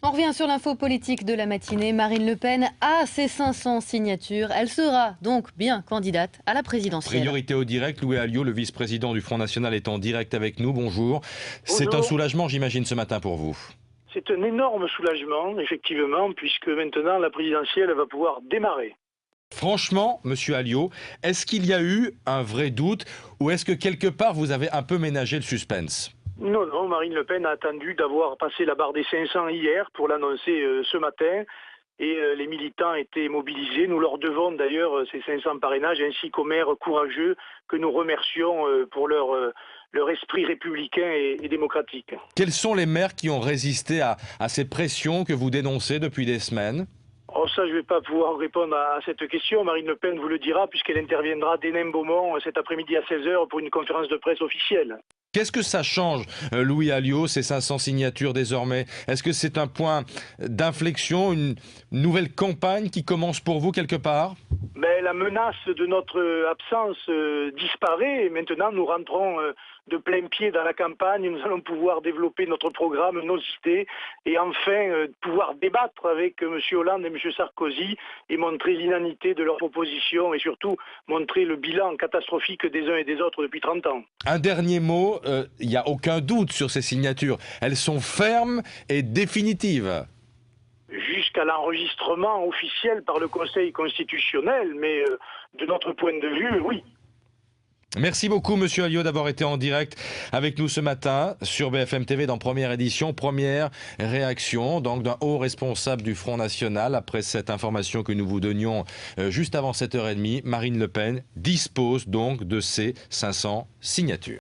On revient sur l'info politique de la matinée. Marine Le Pen a ses 500 signatures. Elle sera donc bien candidate à la présidentielle. Priorité au direct, Louis Alliot, le vice-président du Front National, est en direct avec nous. Bonjour. C'est un soulagement, j'imagine, ce matin pour vous. C'est un énorme soulagement, effectivement, puisque maintenant la présidentielle va pouvoir démarrer. Franchement, monsieur Alliot, est-ce qu'il y a eu un vrai doute ou est-ce que quelque part vous avez un peu ménagé le suspense ? Non, Marine Le Pen a attendu d'avoir passé la barre des 500 hier pour l'annoncer ce matin. Et les militants étaient mobilisés. Nous leur devons d'ailleurs ces 500 parrainages, ainsi qu'aux maires courageux que nous remercions pour leur esprit républicain et démocratique. Quels sont les maires qui ont résisté à ces pressions que vous dénoncez depuis des semaines ? Oh, ça, je ne vais pas pouvoir répondre à cette question. Marine Le Pen vous le dira, puisqu'elle interviendra dès Beaumont cet après-midi à 16h pour une conférence de presse officielle. Qu'est-ce que ça change, Louis Alliot, ces 500 signatures désormais? Est-ce que c'est un point d'inflexion, une nouvelle campagne qui commence pour vous quelque part? La menace de notre absence disparaît et maintenant nous rentrons de plein pied dans la campagne. Nous allons pouvoir développer notre programme, nos idées et enfin pouvoir débattre avec M. Hollande et M. Sarkozy et montrer l'inanité de leurs propositions et surtout montrer le bilan catastrophique des uns et des autres depuis 30 ans. Un dernier mot, il n'y a aucun doute sur ces signatures. Elles sont fermes et définitives. Jusqu'à l'enregistrement officiel par le Conseil constitutionnel, mais de notre point de vue, oui. Merci beaucoup, monsieur Alliot, d'avoir été en direct avec nous ce matin sur BFM TV dans Première Édition. Première réaction donc d'un haut responsable du Front National après cette information que nous vous donnions juste avant 7h30. Marine Le Pen dispose donc de ses 500 signatures.